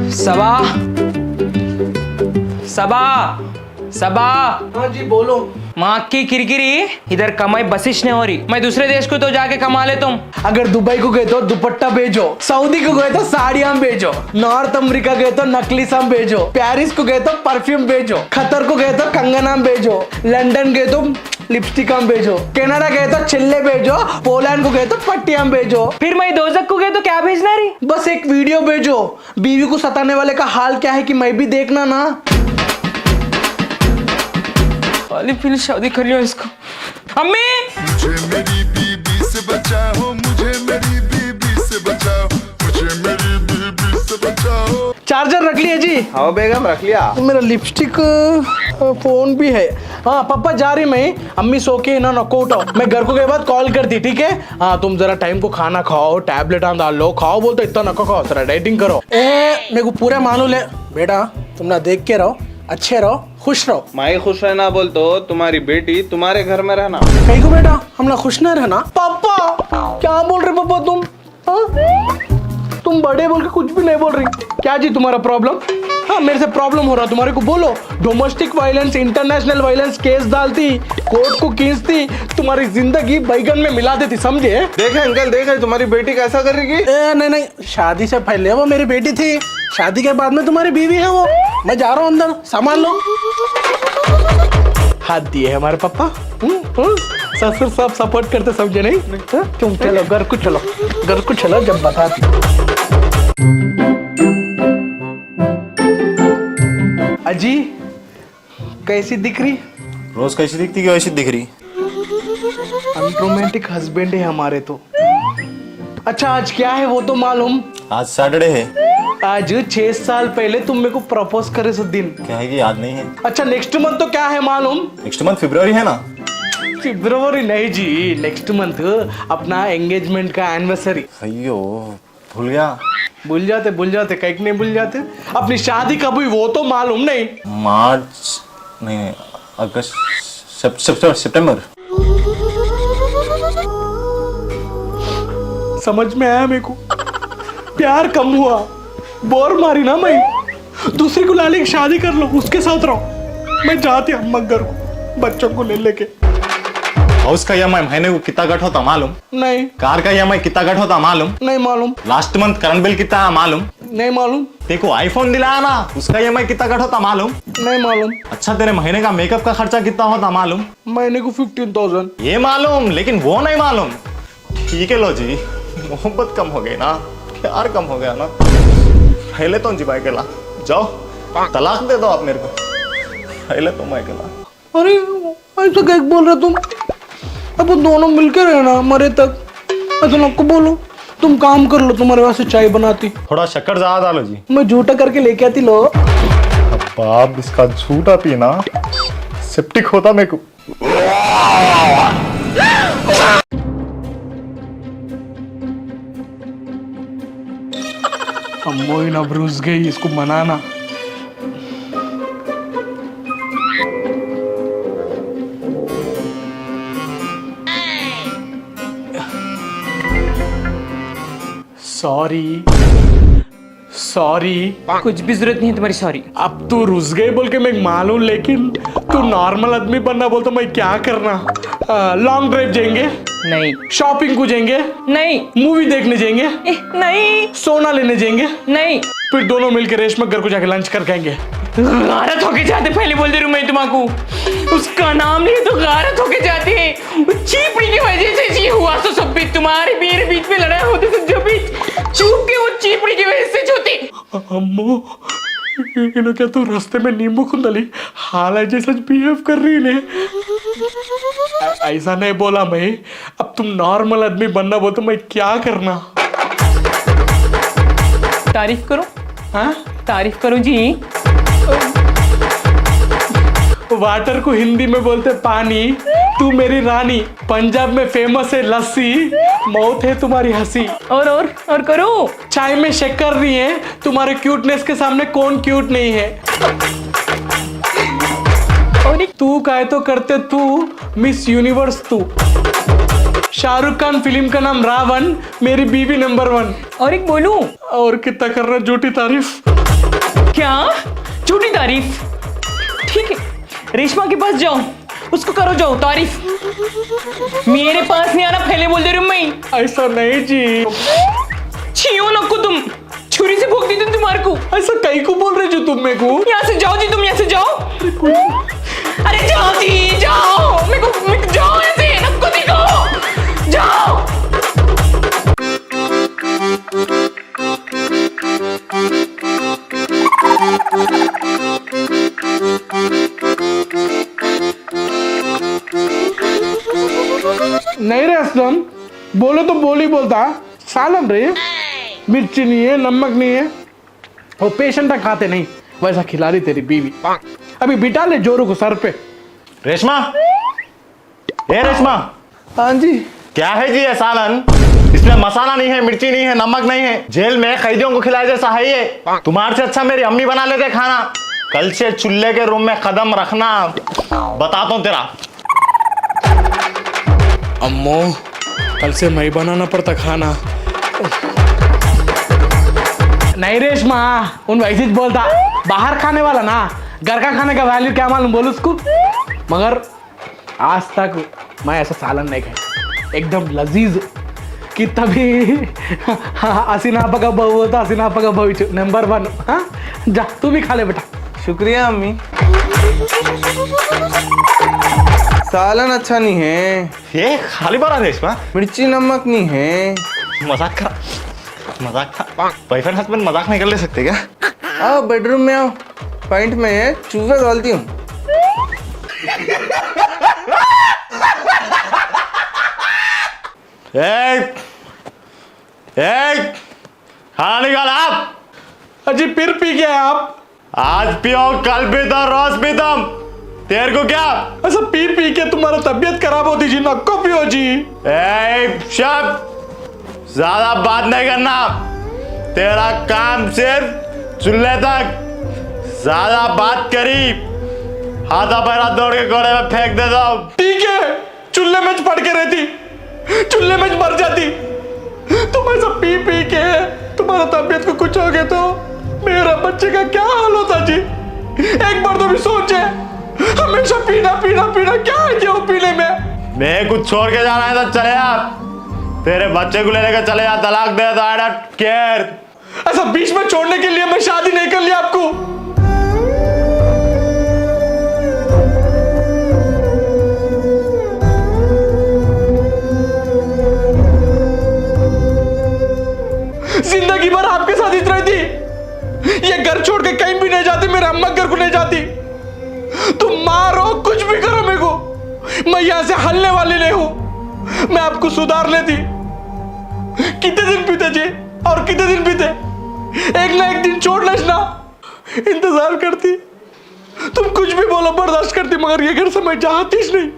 सबा सबा सबा। हाँ जी बोलो। माँ की किरकिरी इधर कमाई बसिश नहीं हो रही। मैं दूसरे देश को तो जाके कमा ले तुम। अगर दुबई को गए तो दुपट्टा भेजो, सऊदी को गए तो साड़ियां भेजो, नॉर्थ अमेरिका गए तो नकली साम भेजो, पेरिस को गए तो परफ्यूम भेजो, कतर को गए तो कंगना भेजो, लंदन गए तो लिपस्टिक भेजो, कनाडा गए तो चिल्ले भेजो, पोलैंड को गए तो पट्टियां भेजो। फिर मैं दोजक को गए तो क्या भेजना रही? बस एक वीडियो भेजो, बीवी को सताने वाले का हाल क्या है कि मैं भी देखना ना। वाली फिर शादी कर लियो इसको। अम्मी मुझे मेरी बीबी से बचाओ, मुझे मेरी बीबी से बचाओ, मुझे मेरी बीबी से बचाओ। चार्जर रख लिया जी? हाँ बेगम रख लिया। मेरा लिपस्टिक फोन भी है। हाँ पापा जा रही मैं, अम्मी सो के ना नॉकआउट हो, मैं घर को गए बाद कॉल करती, ठीक है? हाँ तुम जरा टाइम को खाना खाओ, टैबलेट डाल लो, खाओ बोलते इतना नको खाओ, जरा डाइटिंग करो। मेरे को पूरा मालूम है बेटा, तुम ना देख के रहो, अच्छे रहो, खुश रहो। मैं खुश रहना बोल तो तुम्हारी बेटी तुम्हारे घर में रहना। कहीं को बेटा हम ना खुश ना रहना। पापा क्या बोल रहे पापा तुम? हाँ? तुम बड़े बोल के कुछ भी नहीं बोल रही। क्या जी तुम्हारा प्रॉब्लम? हाँ मेरे से प्रॉब्लम हो रहा, तुम्हारे को बोलो। Domestic violence, international violence case डालती, कोर्ट को खींचती, तुम्हारी जिंदगी बैगन में मिला देती, समझे? देखे अंकल, देखे तुम्हारी बेटी कैसा करेगी। नहीं नहीं, शादी से पहले वो मेरी बेटी थी, शादी के बाद में तुम्हारी बीवी है वो। मैं जा रहा हूँ अंदर, सामान लो। हाथ दिए है हमारे पापा। ससुर सब सपोर्ट करते, समझे नहीं? तुम चलो घर को चलो, घर को चलो जब बताती। अजी कैसी दिख रही? रोज कैसी दिखती है वैसी दिख रही। अनरोमांटिक हस्बैंड है हमारे तो। अच्छा आज क्या है वो तो मालूम? आज सैटरडे है। आज 6 साल पहले तुम मेरे को प्रपोज करे उस दिन। क्या है कि याद नहीं है। अच्छा नेक्स्ट मंथ तो क्या है मालूम? नेक्स्ट मंथ फरवरी है ना? फरवरी नहीं जी, नेक्स्ट मंथ अपना एंगेजमेंट का एनिवर्सरी। अयो भूल गया। भूल जाते कहीं नहीं भूल जाते। अपनी शादी कब हुई वो तो मालूम नहीं? मार्च नहीं, अगस्त, सितंबर। समझ में आया मेरे को, प्यार कम हुआ, बोर मारी ना मैं। दूसरी को लाले की शादी कर लो, उसके साथ रहो। मैं जाती अम्मा घर को बच्चों को ले लेके। हाउस का ईएमआई महीने को कितना कट होता मालूम? नहीं। कार का ईएमआई कितना कट होता मालूम? नहीं मालूम। लास्ट मंथ करंट बिल कितना मालूम? नहीं मालूम। तेको आईफोन दिलाया ना, उसका ईएमआई कितना कट होता मालूम? नहीं मालूम। अच्छा तेरे महीने का मेकअप का खर्चा कितना होता मालूम? महीने को 15,000। ये मालूम, लेकिन वो नहीं मालूम। ठीक है लो जी, मोहब्बत कम हो गई ना, प्यार कम हो गया ना। पहले तो जी भाई अकेला जाओ, तलाक दे दो आप मेरे को। पहले तो मैं अकेला। अरे ऐसा क्या बोल रहे तुम? अब वो दोनों मिलकर रहना मरे तक, ऐसा नको बोलो। तुम काम कर लो, तुम्हारे वास्ते चाय बनाती। थोड़ा शक्कर ज्यादा डालो जी। मैं झूठा करके लेके आती। लो बाप इसका झूठा पीना सेप्टिक होता मेरे को। अम्मो ही ना ब्रूस गई, इसको मनाना। Sorry sorry. कुछ भी जरूरत नहीं है तुम्हारी सॉरी। अब तू रुस गई बोल के मैं मालूम, लेकिन तू नॉर्मल आदमी बनना बोल तो मैं क्या करना? लॉन्ग ड्राइव जाएंगे? नहीं। शॉपिंग को जाएंगे? नहीं। मूवी देखने जाएंगे? नहीं। सोना लेने जाएंगे? नहीं। फिर दोनों मिलकर रेशमा घर को जाके लंच कर खाएंगे। गारत होके जाते, पहले बोल दे रही हूँ मैं तुम्हारा। उसका नाम नहीं तो गारत होके जाते हैं। चीपड़ी की वजह से जी हुआ तो सब भी तुम्हारे मेरे बीच में लड़ाई होती तो जब भी चूप के वो चीपड़ी की वजह से होती। अम्मो इन्हों क्या तू रास्ते में नींबू खुंदली हाल है जैसा बिहेव कर रही ने। ऐसा नहीं बोला मैं। अब तुम नॉर्मल आदमी बनना बोल तो मैं क्या करना? तारीफ करो। हाँ तारीफ करो जी। वाटर को हिंदी में बोलते पानी, तू मेरी रानी, पंजाब में फेमस है लस्सी, मौत है तुम्हारी हंसी। और करो। चाय में शक्कर नहीं है, तुम्हारे क्यूटनेस के सामने कौन क्यूट नहीं है। और तू काहे तो करते तू, मिस यूनिवर्स तू। शाहरुख खान फिल्म का नाम रावण, मेरी बीवी नंबर 1। और एक बोलूं? और कितना कर रहा झूठी तारीफ। क्या झूठी तारीफ? ठीक है, रेशमा के पास जाओ, उसको करो जाओ तारीफ। मेरे पास नहीं आना, पहले बोल दे रही हूँ मैं। ऐसा नहीं जी, छियो नको तुम, छुरी से भोग दी तुम तुम्हारे को। ऐसा कहीं को बोल रहे जो तुम मेरे को? यहाँ से जाओ जी, तुम यहाँ से जाओ। अरे जाओ जी, जाओ, मेरे को जाओ ऐसे, नको दिखाओ, जाओ। नहीं रे असलम, बोलो तो बोल ही बोलता। सालन रे, मिर्ची नहीं है, नमक नहीं है, वो पेशेंट खाते नहीं, वैसा खिला रही तेरी बीवी। अभी बिठा ले जोरू को सर पे। रेशमा, ए रेशमा, हाँ जी। क्या है जी ये सालन? इसमें मसाला नहीं है, मिर्ची नहीं है, नमक नहीं है। जेल में कैदियों को खिलाए जैसा है ये। तुम्हारे से अच्छा मेरी अम्मी बना लेते खाना। कल से चूल्हे के रूम में कदम रखना, बताता हूँ तेरा। अम्मो, कल से मैं बनाना पड़ता खाना। नहीं रेशमा, उन वैसे बोलता, बाहर खाने वाला ना, घर का खाने का वैल्यू क्या मालूम बोल उसको। मगर आज तक मैं ऐसा सालन नहीं खाया, एकदम लजीज। कि तभी असीनापा का बहू होता, असीनापा का बहू नंबर 1। हाँ, जा तू भी खा ले बेटा। शुक्रिया अम्मी। सालन अच्छा नहीं है, ये खाली बना रेशमा, मिर्ची नमक नहीं है। मजाक का बॉयफ्रेंड हस्बैंड मजाक नहीं कर ले सकते क्या? आओ बेडरूम में आओ, पॉइंट में है, चूजा डालती हूँ। एक खाना निकाल आप। अजी फिर पी गए आप? आज पियो, कल पीता, रोज पीता। तेरे को क्या? ऐसा पी पी के तुम्हारा तबीयत खराब होती जी, नको पियो जी। शब ज्यादा बात नहीं करना, तेरा काम सिर्फ चूल्हे तक। ज्यादा बात करी हाथा पैरा दौड़ के घोड़े में फेंक दे दो। ठीक है, चूल्हे में पड़ के रहती, चूल्हे में मर जाती। तुम ऐसा पी पी के तुम्हारा तबीयत को कुछ हो गया तो मेरा बच्चे का क्या हाल होता जी? एक बार तो भी सोचे, हमेशा पीना पीना पीना, क्या है ये वो पीने में? मैं कुछ छोड़ के जाना है तो चले आ, तेरे बच्चे को लेने के चले आ, तलाक दे दो, आई डोंट केयर। ऐसा बीच में छोड़ने के लिए मैं शादी नहीं कर लिया आपको। जिंदगी भर आपके साथ ही रहती, ये घर छोड़ के कहीं भी नहीं जाती, मेरे अम्मा घर को नहीं जाती। तुम मारो, कुछ भी करो मेरे को, मैं यहां से हलने वाली नहीं हूं। मैं आपको सुधार लेती। कितने दिन पीते जी, और कितने दिन पीते? एक ना एक दिन छोड़ लेना, इंतजार करती। तुम कुछ भी बोलो बर्दाश्त करती, मगर ये घर से मैं चाहती नहीं।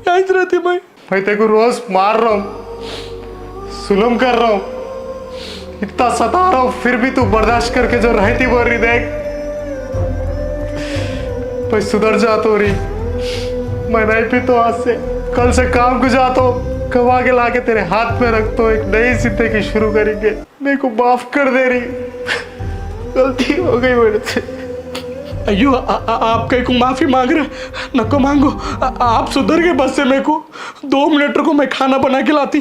यहीं रहती मैं तेरे को रोज मार रहा हूं, जुल्म कर रहा हूं, इतना सता रहा हूं, फिर भी तू बर्दाश्त करके जो रहती बोल रही। देख भाई, सुधर जा तो रही। मैं नहीं पीता, आज से कल से काम को जाता हूं, कमा के लाके तेरे हाथ में रखता हूं, एक नई जिंदगी शुरू करेंगे। मेरे को माफ कर दे रही, गलती हो गई मेरे से। अयो, आप कहीं को माफी मांग रहे? नको मांगो, आप सुधर गए बस से। मेरे को 2 मिनट को मैं खाना बना के लाती।